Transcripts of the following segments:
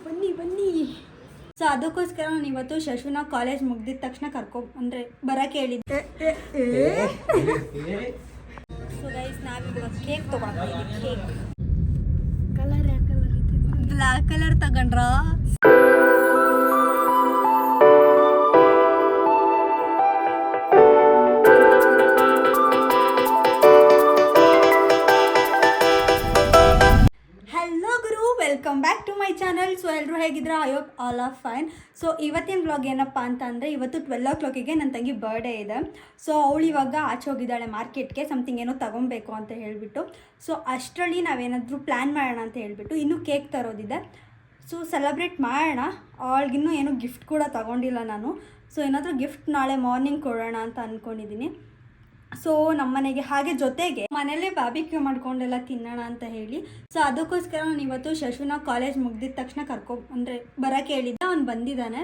ಬನ್ನಿ ಬನ್ನಿ. ಸೊ ಅದಕ್ಕೋಸ್ಕರ ನಾನು ಇವತ್ತು ಶಶುನ ಕಾಲೇಜ್ ಮುಗ್ದಿದ ತಕ್ಷಣ ಅಂದರೆ ಬರೋಕ್ಕೆ ಹೇಳಿದ್ದೆ. ಸೊ ಗೈಸ್ ನಾವಿವಾಗ ಕೇಕ್ ತೊಗೊಂಡಿದ್ದೀವಿ. ಕೇಕ್ ಕಲರ್ ಯಾವ ಕಲರ್ ಐತೆ? ಬ್ಲ್ಯಾಕ್ ಕಲರ್ ತಗೊಂಡ್ರಾ? Welcome back to my channel. So ಎಲ್ಲರೂ ಹೇಗಿದ್ರೆ I hope all are fine. So ಇವತ್ತಿನ ವ್ಲಾಗ್ ಏನಪ್ಪ ಅಂತ ಅಂದರೆ ಇವತ್ತು 12 o'clock ನನ್ನ ತಂಗಿ ಬರ್ಡೇ ಇದೆ. ಸೊ ಅವಳು ಇವಾಗ ಆಚೆ ಹೋಗಿದ್ದಾಳೆ ಮಾರ್ಕೆಟ್ಗೆ, ಸಮಥಿಂಗ್ ಏನೋ ತೊಗೊಬೇಕು ಅಂತ ಹೇಳಿಬಿಟ್ಟು. ಸೊ ಅಷ್ಟರಲ್ಲಿ ನಾವೇನಾದರೂ ಪ್ಲ್ಯಾನ್ ಮಾಡೋಣ ಅಂತ ಹೇಳಿಬಿಟ್ಟು ಇನ್ನೂ ಕೇಕ್ ತರೋದಿದೆ. ಸೊ ಸೆಲೆಬ್ರೇಟ್ ಮಾಡೋಣ. ಅವಳಿಗಿನ್ನೂ ಏನೂ ಗಿಫ್ಟ್ ಕೂಡ ತೊಗೊಂಡಿಲ್ಲ ನಾನು. ಸೊ ಏನಾದರೂ ಗಿಫ್ಟ್ ನಾಳೆ ಮಾರ್ನಿಂಗ್ ಕೊಡೋಣ ಅಂತ ಅಂದ್ಕೊಂಡಿದ್ದೀನಿ. ಸೊ ನಮ್ಮ ಮನೆಗೆ ಹಾಗೆ ಜೊತೆಗೆ ಮನೇಲೇ ಬಾರ್ಬಿಕ್ಯೂ ಮಾಡ್ಕೊಂಡೆಲ್ಲ ತಿನ್ನೋಣ ಅಂತ ಹೇಳಿ. ಸೊ ಅದಕ್ಕೋಸ್ಕರ ನಾನು ಇವತ್ತು ಶಶುನ ಕಾಲೇಜ್ ಮುಗ್ದಿದ ತಕ್ಷಣ ಅಂದರೆ ಬರೋಕ್ಕೆ ಹೇಳಿದ್ದೆ. ಅವ್ನು ಬಂದಿದ್ದಾನೆ.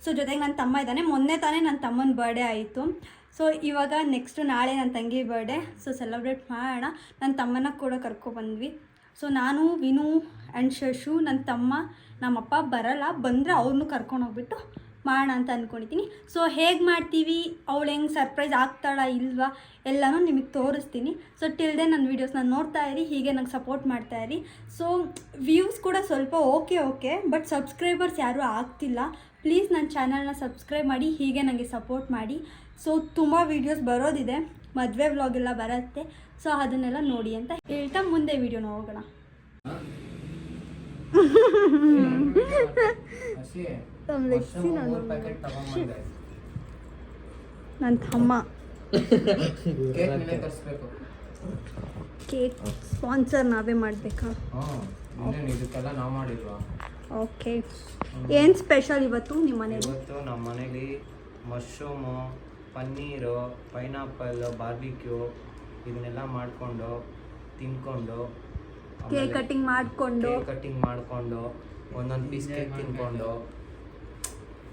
ಸೊ ಜೊತೆಗೆ ನನ್ನ ತಮ್ಮ ಇದ್ದಾನೆ. ಮೊನ್ನೆ ತಾನೇ ನನ್ನ ತಮ್ಮನ ಬರ್ಡೇ ಆಯಿತು. ಸೊ ಇವಾಗ ನೆಕ್ಸ್ಟ್ ನಾಳೆ ನನ್ನ ತಂಗಿ ಬರ್ಡೇ. ಸೊ ಸೆಲೆಬ್ರೇಟ್ ಮಾಡೋಣ. ನನ್ನ ತಮ್ಮನ ಕೂಡ ಕರ್ಕೊಬಂದ್ವಿ. ಸೊ ನಾನು ವಿನು ಆ್ಯಂಡ್ ಶಶು, ನನ್ನ ತಮ್ಮ, ನಮ್ಮಪ್ಪ ಬರಲ್ಲ. ಬಂದರೆ ಅವ್ರನ್ನೂ ಕರ್ಕೊಂಡೋಗ್ಬಿಟ್ಟು ಮಾಡೋಣ ಅಂತ ಅಂದ್ಕೊಂಡಿದ್ದೀನಿ. ಸೊ ಹೇಗೆ ಮಾಡ್ತೀವಿ, ಅವಳು ಹೆಂಗೆ ಸರ್ಪ್ರೈಸ್ ಆಗ್ತಾಳಾ ಇಲ್ವಾ ಎಲ್ಲನೂ ನಿಮಗೆ ತೋರಿಸ್ತೀನಿ. ಸೊ ಟಿಲ್ ದೆ ನನ್ನ ವೀಡಿಯೋಸ್ನ ನೋಡ್ತಾ ಇರಿ, ಹೀಗೆ ನಂಗೆ ಸಪೋರ್ಟ್ ಮಾಡ್ತಾ ಇರಿ. ಸೊ ವ್ಯೂಸ್ ಕೂಡ ಸ್ವಲ್ಪ ಓಕೆ ಬಟ್ ಸಬ್ಸ್ಕ್ರೈಬರ್ಸ್ ಯಾರೂ ಆಗ್ತಿಲ್ಲ. ಪ್ಲೀಸ್ ನನ್ನ ಚಾನಲ್ನ ಸಬ್ಸ್ಕ್ರೈಬ್ ಮಾಡಿ, ಹೀಗೆ ನನಗೆ ಸಪೋರ್ಟ್ ಮಾಡಿ. ಸೊ ತುಂಬ ವೀಡಿಯೋಸ್ ಬರೋದಿದೆ, ಮದುವೆ ವ್ಲಾಗ್ ಎಲ್ಲ ಬರುತ್ತೆ. ಸೊ ಅದನ್ನೆಲ್ಲ ನೋಡಿ ಅಂತ ಹೇಳ್ತಾ ಮುಂದೆ ವೀಡಿಯೋನ ಹೋಗೋಣ. ನನ್ನ ತಮ್ಮ ಕೇಕ್ ಸ್ಪಾನ್ಸರ್ ನಾವೇ ಮಾಡಬೇಕಾ? ಓಕೆ. ಏನು ಸ್ಪೆಷಲ್ ಇವತ್ತು ನಿಮ್ಮ ಮನೇಲಿ? ಇವತ್ತು ನಮ್ಮ ಮನೇಲಿ ಮಶ್ರೂಮು, ಪನ್ನೀರು, ಪೈನಾಪಲ್, ಬಾರ್ಬಿಕ್ಯೂ ಇದನ್ನೆಲ್ಲ ಮಾಡಿಕೊಂಡು ತಿನ್ಕೊಂಡು, ಕೇಕ್ ಕಟಿಂಗ್ ಮಾಡಿಕೊಂಡು ಒಂದೊಂದು ಪೀಸ್ ಕೇಕ್ ತಿನ್ಕೊಂಡು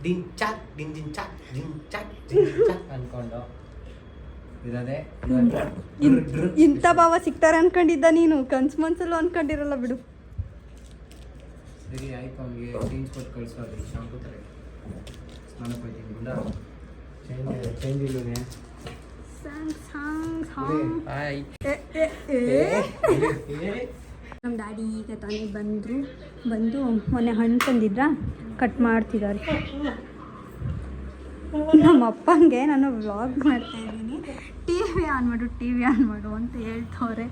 ಡಿನ್ ಚಾಕ್ ಅನ್ಕೊಂಡು ಇರೋದೇ. ಇಂಥ ಭಾವ ಸಿಗ್ತಾರೆ ಅನ್ಕೊಂಡಿದ್ದ ನೀನು? ಕನ್ಸಲ್ಲೂ ಅನ್ಕೊಂಡಿರಲ್ಲ ಬಿಡು. ಸರಿ ಆಯ್ತು, ಅವನಿಗೆ ಚೇಂಜ್ ಕೊಟ್ಟು ಕಳಿಸೋದು. ಶಾಂಪು ತರ ಸ್ನಾನಕ್ಕೆ ಹೋಗ್ತೀನಿ. ಚೇಂಜ್ ಇಲ್ಲೇ ನಮ್ಮ ಡ್ಯಾಡಿ ಈಗ ತಾನೇ ಬಂದು ಮೊನ್ನೆ ಹಣ್ಣು ತಂದಿದ್ರ ಕಟ್ ಮಾಡ್ತಿದ್ದಾರೆ. ನಮ್ಮ ಅಪ್ಪಂಗೆ ನಾನು ವ್ಲಾಗ್ ಮಾಡ್ತಾಯಿದ್ದೀನಿ, ಟಿ ವಿ ಆನ್ ಮಾಡು ಅಂತ ಹೇಳ್ತವ್ರೆ.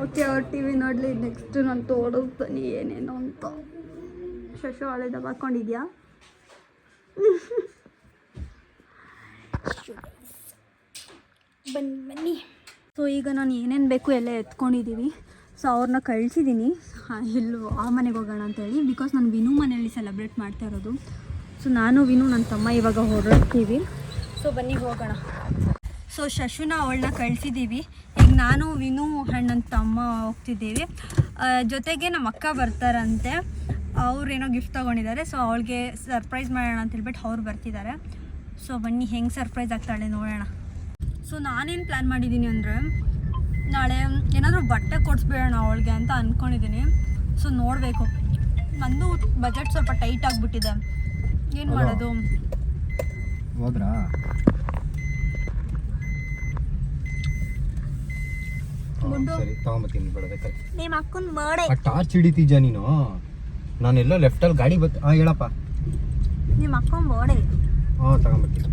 ಓಕೆ, ಅವ್ರು ಟಿ ವಿ ನೋಡಲಿ. ನೆಕ್ಸ್ಟ್ ನಾನು ತೋರಿಸ್ತಾನೆ ಏನೇನು ಅಂತ. ಶಶು ಹಳೆ ದಬಾಕೊಂಡಿದ್ಯಾ? ಬನ್ನಿ. ಸೊ ಈಗ ನಾನು ಏನೇನು ಬೇಕು ಎಲ್ಲ ಎತ್ಕೊಂಡಿದ್ದೀವಿ. ಸೊ ಅವ್ರನ್ನ ಕಳಿಸಿದ್ದೀನಿ ಎಲ್ಲೂ ಆ ಮನೆಗೆ ಹೋಗೋಣ ಅಂತೇಳಿ. ಬಿಕಾಸ್ ನಾನು ವಿನು ಮನೆಯಲ್ಲಿ ಸೆಲೆಬ್ರೇಟ್ ಮಾಡ್ತಾ ಇರೋದು. ಸೊ ನಾನು ವಿನು ನನ್ನ ತಮ್ಮ ಇವಾಗ ಹೊರಡ್ತೀವಿ. ಸೊ ಬನ್ನಿ ಹೋಗೋಣ. ಸೊ ಶಶುನ ಅವಳನ್ನ ಕಳಿಸಿದ್ದೀವಿ. ಈಗ ನಾನು ವಿನು ಆ್ಯಂಡ್ ನನ್ನ ತಮ್ಮ ಹೋಗ್ತಿದ್ದೀವಿ. ಜೊತೆಗೆ ನಮ್ಮ ಅಕ್ಕ ಬರ್ತಾರಂತೆ. ಅವ್ರೇನೋ ಗಿಫ್ಟ್ ತೊಗೊಂಡಿದ್ದಾರೆ. ಸೊ ಅವಳಿಗೆ ಸರ್ಪ್ರೈಸ್ ಮಾಡೋಣ ಅಂತ ಹೇಳ್ಬಿಟ್ಟು ಅವ್ರು ಬರ್ತಿದ್ದಾರೆ. ಸೊ ಬನ್ನಿ ಹೆಂಗೆ ಸರ್ಪ್ರೈಸ್ ಆಗ್ತಾಳೆ ನೋಡೋಣ. ಸೊ ನಾನೇನು ಪ್ಲ್ಯಾನ್ ಮಾಡಿದ್ದೀನಿ ಅಂದರೆ ನಾಳೆ ಏನಾದರೂ ಬಟ್ಟೆ ಕೊಡಿಸ್ಬೇಡೋಣ ಅವಳಿಗೆ ಅಂತ ಅಂದ್ಕೊಂಡಿದ್ದೀನಿ. ಸೊ ನೋಡಬೇಕು. ನಂದು ಬಜೆಟ್ ಸ್ವಲ್ಪ ಟೈಟ್ ಆಗಿಬಿಟ್ಟಿದೆ. ಏನು ಮಾಡೋದು? ಹೋದ್ರಾ? ತಗೊಂಬತ್ತೀನಿ ಬಿಡಬೇಕಾಗಿ. ನಿಮ್ಮ ಅಕ್ಕನ ಮಾಡೇ ಟಾರ್ಚ್ ಹಿಡಿತಿದ್ಯಾ ನೀನು? ನಾನೆಲ್ಲೋ ಲೆಫ್ಟಲ್ಲಿ ಗಾಡಿ ಹೇಳಪ್ಪ. ನಿಮ್ಮ ಅಕ್ಕನ ಬೋಡೆ. ಹಾಂ, ತಗೊಂಬತ್ತೀನಿ.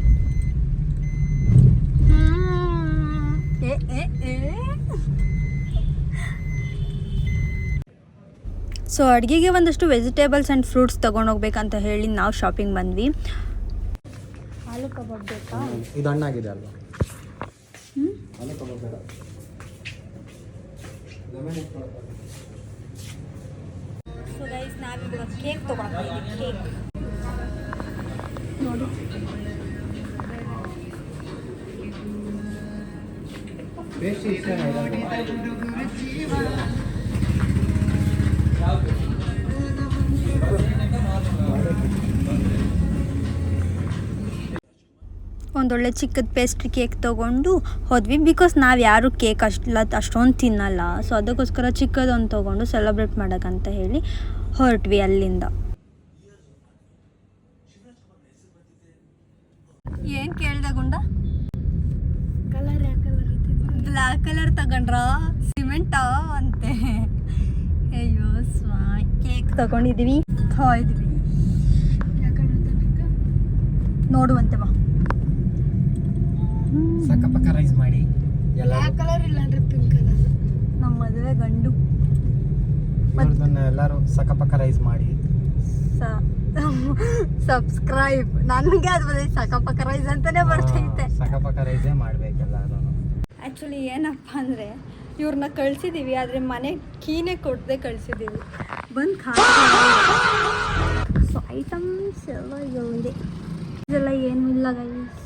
ಸೊ ಅಡುಗೆಗೆ ಒಂದಷ್ಟು ವೆಜಿಟೇಬಲ್ಸ್ ಆ್ಯಂಡ್ ಫ್ರೂಟ್ಸ್ ತೊಗೊಂಡೋಗ್ಬೇಕಂತ ಹೇಳಿ ನಾವು ಶಾಪಿಂಗ್ ಬಂದ್ವಿ. ಆಲೂ ಕಬಾಬ್ ಬೇಕಾ? ಇದು ಹಣ್ಣಾಗಿದೆ ಅಲ್ವಾ? ಆಲೂ ಕಬಾಬ್ ಬೇಡ. ಸೊ ಗೈಸ್ ನಾವಿವಾಗ ಕೇಕ್ ತೊಗೊಂಡಿದ್ದೀವಿ. ಕೇಕ್ ನೋಡಿ. ಒಂದೊಳ್ಳೆ ಚಿಕ್ಕದ ಪೇಸ್ಟ್ರಿ ಕೇಕ್ ತೊಗೊಂಡು ಹೋದ್ವಿ. ಬಿಕಾಸ್ ನಾವು ಯಾರು ಕೇಕ್ ಅಷ್ಟೊಂದು ತಿನ್ನಲ್ಲ. ಸೊ ಅದಕ್ಕೋಸ್ಕರ ಚಿಕ್ಕದೊಂದು ತೊಗೊಂಡು ಸೆಲೆಬ್ರೇಟ್ ಮಾಡೋಕ್ಕಂತ ಹೇಳಿ ಹೊರಟ್ವಿ ಅಲ್ಲಿಂದ. ಏನು ಕೇಳ್ದೆ ಗುಂಡ? ಕಲರ್ ಯಾವ ಕಲರ್ ಐತೆ? ಬ್ಲ್ಯಾಕ್ ಕಲರ್ ತಗೊಂಡ್ರಾ ಸಿಮೆಂಟಾ ಅಂತೆ. ಅಯ್ಯೋ ಕೇಕ್ ತಗೊಂಡಿದ್ದೀವಿ, ಇದ್ವಿ ಯಾವ ಕಲರ್ ತಗೋಬೇಕು? ನೋಡುವಂತೆ ಬಾ. ಸಕ್ಕಪಕ್ಕ ರೈಸ್ ಮಾಡಿ ಎಲ್ಲ ಯಾವ ಕಲರ್ ಇಲ್ಲ ಅಂದ್ರೆ ಪಿಂಕ್ ಕಲರ್. ನಮ್ಮ ಮದುವೆ ಗಂಡು ಎಲ್ಲರೂ ಸಕ್ಕಪಕ್ಕ ರೈಸ್ ಮಾಡಿ ಸಬ್ಸ್ಕ್ರೈಬ್. ನನಗೆ ಅದು ಬಂದೈತೆ ಸಕಪಕ್ಕ ರೈಸ್ ಅಂತಾನೆ ಬರ್ತೈತೆ. ಸಕ್ಕಪಕ್ಕ ರೈಸೇ ಮಾಡ್ಬೇಕೆಲ್ಲರೂ. ಆ್ಯಕ್ಚುಲಿ ಏನಪ್ಪ ಅಂದರೆ ಇವ್ರನ್ನ ಕಳಿಸಿದ್ದೀವಿ, ಆದರೆ ಮನೆ ಕೀನೇ ಕೊಡದೆ ಕಳಿಸಿದ್ದೀವಿ. ಬಂದು ಸೊ ಐಟಮ್ಸ್ ಎಲ್ಲ ಇದೆ. ಇದೆಲ್ಲ ಏನೂ ಇಲ್ಲ ಗೈಸ್,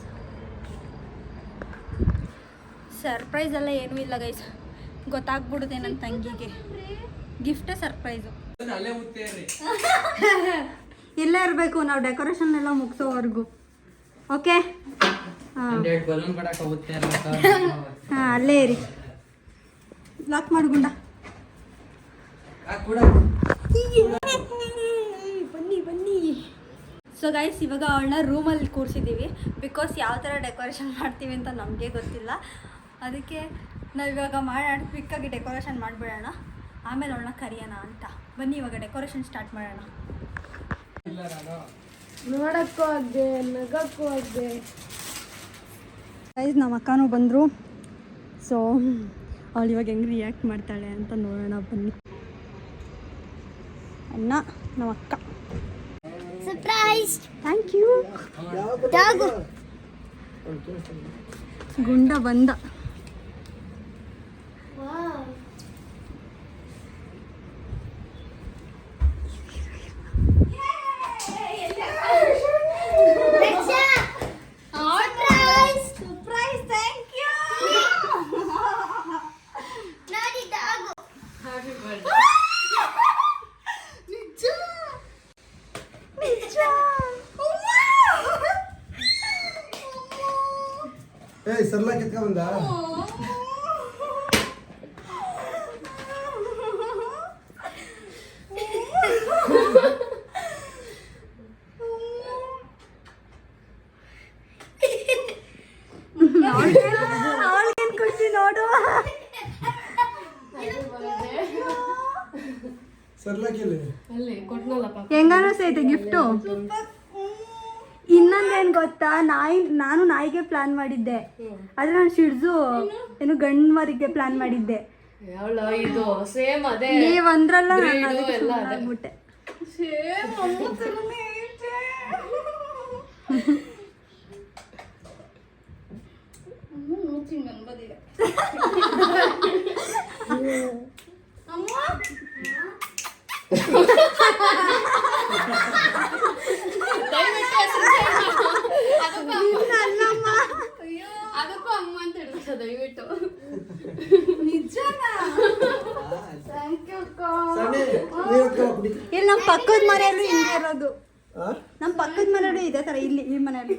ಸರ್ಪ್ರೈಸ್ ಎಲ್ಲ ಏನೂ ಇಲ್ಲ ಗೈಸ್. ಗೊತ್ತಾಗ್ಬಿಡುತ್ತೆ ನನ್ನ ತಂಗಿಗೆ. ಗಿಫ್ಟೇ ಸರ್ಪ್ರೈಸು. ಇಲ್ಲೇ ಇರಬೇಕು ನಾವು ಡೆಕೋರೇಷನ್ ಎಲ್ಲ ಮುಗಿಸೋವರೆಗೂ. ಓಕೆ ಹಾಂ ಅಲ್ಲೇ ಇರಿ. ಲಾಕ್ ಮಾಡ್ಗುಂಡ. ಬನ್ನಿ ಬನ್ನಿ. ಸೊ ಗೈಸ್ ಇವಾಗ ಅವಳನ್ನ ರೂಮಲ್ಲಿ ಕೂರಿಸಿದ್ದೀವಿ. ಬಿಕಾಸ್ ಯಾವ ಥರ ಡೆಕೋರೇಷನ್ ಮಾಡ್ತೀವಿ ಅಂತ ನಮಗೆ ಗೊತ್ತಿಲ್ಲ. ಅದಕ್ಕೆ ನಾವಿವಾಗ ಮಾಡೋಣ, ಕ್ವಿಕ್ಕಾಗಿ ಡೆಕೋರೇಷನ್ ಮಾಡಿಬಿಡೋಣ, ಆಮೇಲೆ ಅವಳನ್ನ ಕರಿಯೋಣ ಅಂತ. ಬನ್ನಿ ಇವಾಗ ಡೆಕೋರೇಷನ್ ಸ್ಟಾರ್ಟ್ ಮಾಡೋಣ. ನೋಡಕ್ಕೂ ಆಗಿದೆ, ನಗಕ್ಕೂ ಆಗಿದೆ. ಗೈಸ್ ನಮ್ಮ ಅಕ್ಕನೂ ಬಂದರು. ಸೊ ಅವಳು ಇವಾಗ ಹೆಂಗೆ ರಿಯಾಕ್ಟ್ ಮಾಡ್ತಾಳೆ ಅಂತ ನೋಡೋಣ ಬನ್ನಿ. ಅಣ್ಣ ನಮ್ಮ ಅಕ್ಕ. ಸರ್ಪ್ರೈಸ್. Thank you. ಗುಂಡ ಬಂದ. सरला कितना बंदा सरला केले ಹೆಂಗಾನೋ ಸೈತೆ ಗಿಫ್ಟು. ಇನ್ನೊಂದೇನು ಗೊತ್ತಾ, ನಾನು ನಾಯಿಗೆ ಪ್ಲಾನ್ ಮಾಡಿದ್ದೆ, ಆದರೆ ನಾನು ಶಿಡ್ಸು ಏನು ಗಂಡು ಮರಿಗೆ ಪ್ಲಾನ್ ಮಾಡಿದ್ದೆ. ಇದು ಸೇಮ್ ಅದೇ ನೀವು ಅಂದ್ರಲ್ಲ, ನಾನು ಅದಕ್ಕೆ ಸುಮ್ಮನಾಗ್ಬಿಟ್ಟೆ. ಅದಕ್ಕೂ ಅಮ್ಮ ಅಂತ ಹೇಳ್ತಾರೆ ದಯವಿಟ್ಟು. ಇಲ್ಲಿ ನಮ್ಮ ಪಕ್ಕದ ಮನೆಯಲ್ಲೂ ಹಿಂಗೆ ಇರೋದು. ನಮ್ಮ ಪಕ್ಕದ ಮನೆಯಲ್ಲೂ ಇದೇ ಥರ ಇಲ್ಲಿ ಈ ಮನೆಯಲ್ಲಿ.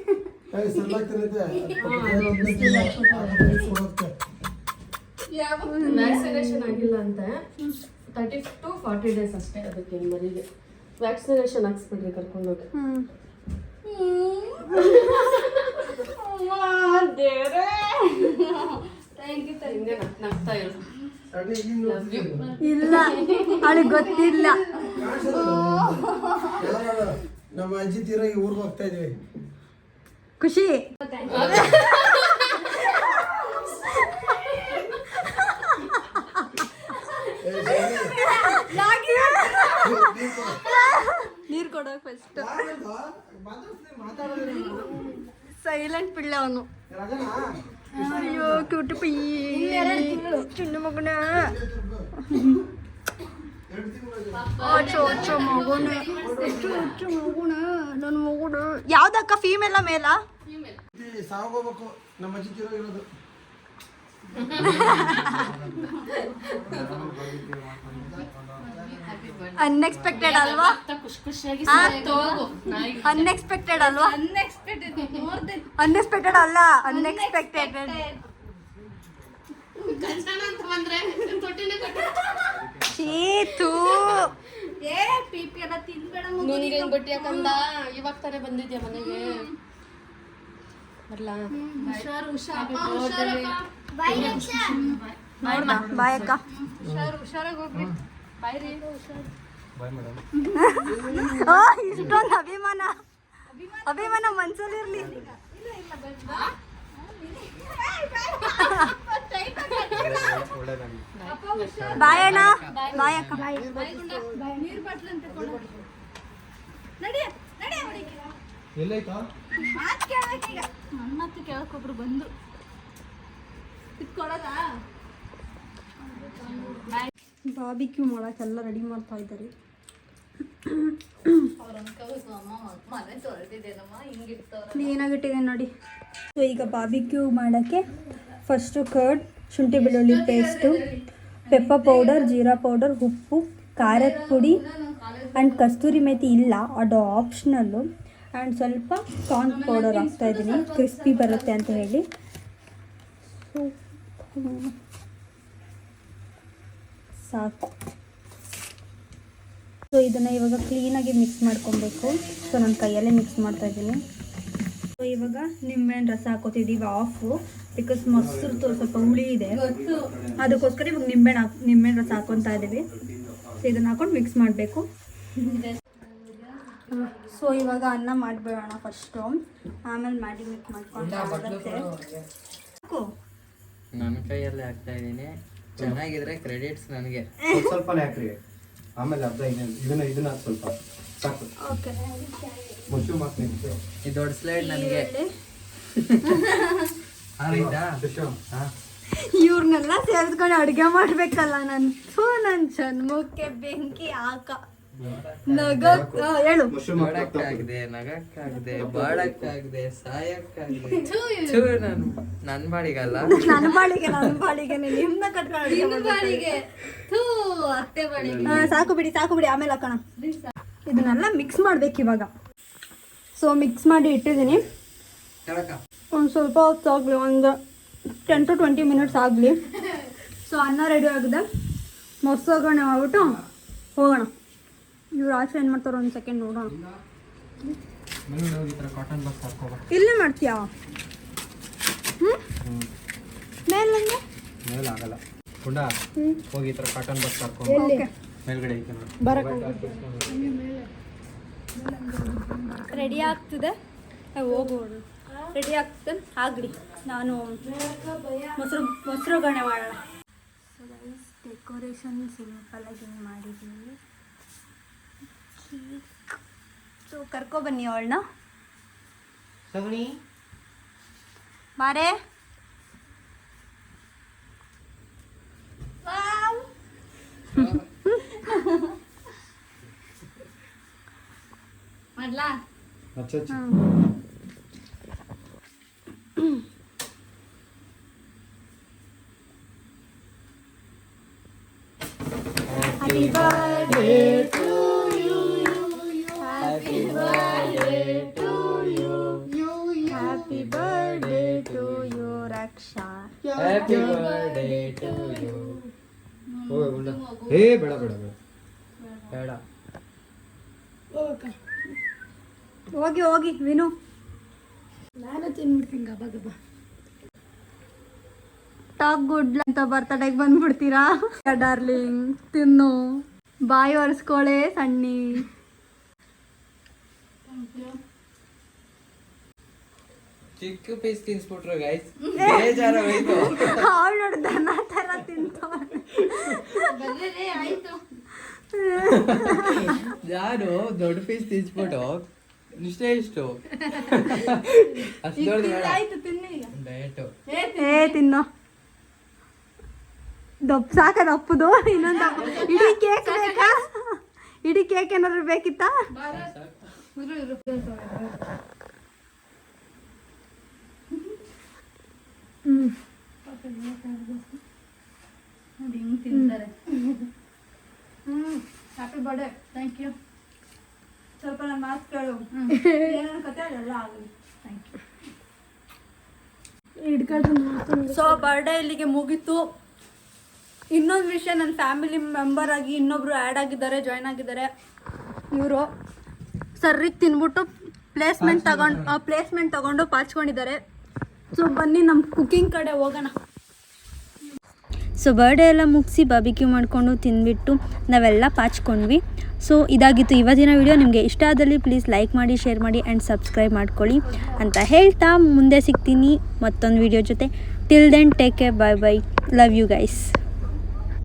ವ್ಯಾಕ್ಸಿನೇಷನ್ ಆಗಿಲ್ಲ ಅಂತ 30 to 40 days ಅಷ್ಟೇ ಅದಕ್ಕೆ ಮರಿಗೆ. ವ್ಯಾಕ್ಸಿನೇಷನ್ ಹಾಕ್ಸ್ಬಿಡ್ರಿ ಕರ್ಕೊಂಡೋಗಿ. ನಗ್ತಾ ಇರು. ಇಲ್ಲ ಅವಳಿಗೆ ಗೊತ್ತಿಲ್ಲ. ನಮ್ಮ ಅಜ್ಜಿ ತೀರ ಊರಿಗೆ ಹೋಗ್ತಾ ಇದೀವಿ. ಖುಷಿ ನೀರು ಕೊಡೋಕೆ ಫಸ್ಟ್. ಸೈಲೆಂಟ್ ಪಿಳ್ಳೆ ಅವನು. ಅಯ್ಯೋ ಕ್ಯೂಟ್ ಪೈ ಚಿನ್ನ ಮಗನ. ಮಗುನ ನನ್ನ ಮಗುನ. ಯಾವ್ದಕ್ಕ ಫೀಮೇಲ ಮೇಲಾ? ಸಾಗೋಬೇಕು ನಮ್ಮ ಅಜ್ಜಿ ತೀರ ಇರೋದು. ಅನ್ಎಕ್ಸ್ಪೆಕ್ಟೆಡ್ ಅಲ್ವಾ? ಖುಷಿ ಖುಷಿಯಾಗಿ ಹಾ? ಹೋಗು ನಾಯಿ ಅನ್ಎಕ್ಸ್ಪೆಕ್ಟೆಡ್ ಅಲ್ವಾ? ಅನ್ಎಕ್ಸ್ಪೆಕ್ಟೆಡ್ ಅಲ್ಲ, ಅನ್ಎಕ್ಸ್ಪೆಕ್ಟೆಡ್. ಗಂಟನ ಅಂತ ಬಂದ್ರೆ ತೊಟ್ಟಿನ ಕಟ್ಟಿ ಶೀತು ನಿಂಗೆ ಬಟ್ಟೆ ಯಾಕಂದ ಇವಾಗ ತಾನೇ ಬಂದಿದ್ಯಾ ಮನೆಗೆ ಬರ್ಲಾ ಬಾಯ್ ಅಕ್ಕ. Bye madam. ಇಷ್ಟೊಂದು ಅಭಿಮಾನ ಮನ್ಸಲ್ಲಿರ್ಲಿ. ಒಳ್ಳೆದಾಗಿ. ಬಾಯ್ ಅಣ್ಣ, ಬಾಯ್ ಅಕ್ಕ. ಎಲ್ಲೈತಾ? ನನ್ನತ್ತು ಕೇಳಕ್ಕೊಬ್ರು ಬಂದು ಬಾರ್ಬಿಕ್ಯೂ ಮಾಡೋಕ್ಕೆಲ್ಲ ರೆಡಿ ಮಾಡ್ತಾ ಇದ್ದಾರೆ. ಏನಾಗಿಟ್ಟಿದೆ ನೋಡಿ. ಸೊ ಈಗ ಬಾರ್ಬಿಕ್ಯೂ ಮಾಡೋಕ್ಕೆ ಫಸ್ಟು ಕರ್ಡ್, ಶುಂಠಿ ಬೆಳ್ಳುಳ್ಳಿ paste, pepper powder, jeera powder, ಉಪ್ಪು, ಖಾರದ ಪುಡಿ ಆ್ಯಂಡ್ ಕಸ್ತೂರಿ ಮೇಥಿ ಇಲ್ಲ, ಅದು ಆಪ್ಷನಲ್ಲು. ಆ್ಯಂಡ್ ಸ್ವಲ್ಪ ಕಾರ್ನ್ ಪೌಡರ್ ಹಾಕ್ತಾಯಿದ್ದೀನಿ, ಕ್ರಿಸ್ಪಿ ಬರುತ್ತೆ ಅಂತ ಹೇಳಿ. ಸೊ ಸಾಕು. ಸೊ ಇದನ್ನು ಇವಾಗ ಕ್ಲೀನಾಗಿ ಮಿಕ್ಸ್ ಮಾಡ್ಕೊಬೇಕು. ಸೊ ನಾನು ಕೈಯಲ್ಲೇ ಮಿಕ್ಸ್ ಮಾಡ್ತಾಯಿದ್ದೀನಿ. ಸೊ ಇವಾಗ ನಿಂಬೆಹಣ್ಣು ರಸ ಹಾಕೋತಿದ್ದೀವಿ ಆಫು, ಬಿಕಾಸ್ ಮೊಸರು ಸ್ವಲ್ಪ ಹುಳಿ ಇದೆ, ಅದಕ್ಕೋಸ್ಕರ ಇವಾಗ ನಿಂಬೆಹಣ್ಣು ರಸ ಹಾಕೊತಾ ಇದ್ದೀವಿ. ಸೊ ಇದನ್ನು ಹಾಕೊಂಡು ಮಿಕ್ಸ್ ಮಾಡಬೇಕು. ಸೊ ಇವಾಗ ಅನ್ನ ಮಾಡಿಬಿಡೋಣ ಫಸ್ಟು, ಆಮೇಲೆ ಮಾಡಿ ಮಿಕ್ಸ್ ಮಾಡ್ಕೊಂಡು ಸಾಕು. ನನ್ನ ಕೈಯಲ್ಲೇ ಹಾಕ್ತಾ ಇದ್ದೀನಿ. ಚೆನ್ನಾಗಿದ್ರೆ ಕ್ರೆಡಿಟ್ಸ್ ನನಗೆ. ಸ್ವಲ್ಪನೇ ಹಾಕ್ರಿ, ಆಮೇಲೆ ಅರ್ಧ ಇದನ್ನ ಸ್ವಲ್ಪ ಸಾಕು. ಓಕೆ, ಮಶ್ರೂಮ್ ಹಾಕ್ತೀನಿ. ಈ ದೊಡ್ಡ ಸ್ಲೈಡ್ ನನಗೆ. ಆಯ್ತಾ? ಇವ್ರನ್ನೆಲ್ಲ ಸೇರಿಸ್ಕೊಂಡು ಅಡುಗೆ ಮಾಡಬೇಕಲ್ಲ. ನನ್ನ ಜನ್ಮಕ್ಕೆ ಬೆಂಕಿ ಹಾಕ. ಹೇಳು. ಮಶ್ರೂಮ್ ನೋಡಕ್ಕಾಗದೆ, ನಗಕ್ಕಾಗದೆ, ಬಾಳಕ್ಕಾಗದೆ, ಸಾಯಕ್ಕಾಗದೆ. ನನ್ನ ಬಾಡಿಗಲ್ಲ. ನನ್ನ ಬಾಳಿಗೆ ನಿಮ್ನ ಕಟ್ಕೊಂಡು ಸಾಕು ಬಿಡಿ, ಆಮೇಲೆ ಹಾಕೋಣ. ಇದನ್ನೆಲ್ಲ ಮಿಕ್ಸ್ ಮಾಡ್ಬೇಕು ಇವಾಗ. ಸೊ ಮಿಕ್ಸ್ ಮಾಡಿ ಇಟ್ಟಿದ್ದೀನಿ. ಒಂದು ಸ್ವಲ್ಪ ಹೊತ್ತು ಆಗಲಿ, ಒಂದು 10 to 20 ಮಿನಿಟ್ಸ್ ಆಗಲಿ. ಸೊ ಅನ್ನ ರೆಡಿ ಆಗಿದೆ. ಮೊಸರು ಒಗ್ಗರಣೆ ಮಾಡ್ಬಿಟ್ಟು ಹೋಗೋಣ. ಇವ್ರು ಆಚೆ ಏನು ಮಾಡ್ತಾರೋ ಒಂದು ಸೆಕೆಂಡ್ ನೋಡೋಣ. ಕಾಟನ್ ಬಾಕ್ಸ್ ಹಾಕೋಬ. ಇಲ್ಲೇ ಮಾಡ್ತೀಯಾ? ಮೇಲಂಗೆ ಮೇಲೆ ಆಗಲ್ಲ. ಗುಂಡ ಹೋಗಿ ಈ ಥರ ಕಾಟನ್ ಬಾಕ್ಸ್ ಹಾಕೊಂಡು ಓಕೆ. ಮೇಲ್ಗಡೆ ಐತೆ ನೋಡಿ. ರೆಡಿ ಆಗ್ತಿದೆ, ಹೋಗೋಣ. ರೆಡಿ ಆಗ್ತದೆ, ಆಗ್ಲಿ. ನಾನು ಮೊಸರು ಒಗ್ಗರಣೆ ಮಾಡೋಣ. ಡೆಕೋರೇಷನ್ ಸಿಂಪಲಾಗಿ ಮಾಡಿದ್ದೀವಿ. ಸೊ ಕರ್ಕೊಬನ್ನಿ ಅವಳನ್ನ. ಸಗಣಿ ಬಾರೆ. ಮಾಡ್ಲಾ? Happy birthday to you. Happy birthday to you. Happy birthday to you, Raksha. Happy birthday to you. ಹೋಗಿ ಗುಂಡ. ಏ ಬೇಡ ಬೇಡ ಬೇಡ ಬೇಡ. ಹೋಗಿ ವಿನು. ನಾನು ತಿನ್ಬಿಡ್ತೀನಿ ಗಬ ಗಬ. ಟಾಕ್ ಗುಡ್ ಅಂತ ಬರ್ತಡೆಗೆ ಬಂದ್ಬಿಡ್ತೀರಾ? ಡಾರ್ಲಿಂಗ್ ತಿನ್ನು, ಬಾಯಿ ಒರೆಸ್ಕೊಳ್ಳೆ ಸಣ್ಣಿ. ಚಿಕ್ಕ ಪೀಸ್ ತಿನ್ಸ್ಬಿಟ್ರು ಗೈಸ್. ಬೇಜಾರಾಗೋಯ್ತು. ಅವಳು ನೋಡಿ ದನ ಥರ ತಿಂತವಳೆ. ನಾನು ದೊಡ್ಡ ಪೀಸ್ ತಿನ್ಸ್ಬಿಟ್ಟು ಇಷ್ಟೇ ಇಷ್ಟು ಅಷ್ಟು ದೊಡ್ಡ ಡಯಟು. ತಿನ್ನೋ. ಸಾಕ ದಪ್ಪದು. ಇನ್ನೊಂದು ಇಡೀ ಕೇಕ್ ಬೇಕಾ? ಇಡೀ ಕೇಕ್ ಏನಾದ್ರು ಬೇಕಿತ್ತಾ? ನೋಡಿ ಹಿಂಗ್ ತಿಂತಾರೆ. Happy birthday. Thank you. ಸ್ವಲ್ಪ ನನ್ನ ಮಾತು ಕೇಳು. ಏನೇನು ಕತೆ ಅದೆಲ್ಲ ಆಗಲಿ. Thank you. ಸೊ ಬರ್ಡೇ ಇಲ್ಲಿಗೆ ಮುಗೀತು. ಇನ್ನೊಂದು ವಿಷಯ, ನನ್ನ ಫ್ಯಾಮಿಲಿ ಮೆಂಬರ್ ಆಗಿ ಇನ್ನೊಬ್ರು ಆ್ಯಡ್ ಆಗಿದ್ದಾರೆ, ಜಾಯ್ನ್ ಆಗಿದ್ದಾರೆ. ಇವರು ಸರ್ರಿಗೆ ತಿನ್ಬಿಟ್ಟು ಪ್ಲೇಸ್ಮೆಂಟ್ ತಗೊಂಡು ಪಾಚ್ಕೊಂಡಿದ್ದಾರೆ. ಸೊ ಬನ್ನಿ ನಮ್ಮ ಕುಕಿಂಗ್ ಕಡೆ ಹೋಗೋಣ. ಸೊ ಬರ್ಡೇ ಎಲ್ಲ ಮುಗಿಸಿ ಬಾರ್ಬಿಕ್ಯೂ ಮಾಡಿಕೊಂಡು ತಿಂದ್ಬಿಟ್ಟು ನಾವೆಲ್ಲ ಪಾಚ್ಕೊಂಡ್ವಿ. ಸೊ ಇದಾಗಿತ್ತು ಇವತ್ತಿನ ವಿಡಿಯೋ. ನಿಮಗೆ ಇಷ್ಟ ಆದಲ್ಲಿ ಪ್ಲೀಸ್ ಲೈಕ್ ಮಾಡಿ, ಶೇರ್ ಮಾಡಿ ಆ್ಯಂಡ್ ಸಬ್ಸ್ಕ್ರೈಬ್ ಮಾಡ್ಕೊಳ್ಳಿ ಅಂತ ಹೇಳ್ತಾ ಮುಂದೆ ಸಿಗ್ತೀನಿ ಮತ್ತೊಂದು ವಿಡಿಯೋ ಜೊತೆ. Till then take care, bye bye, love you guys.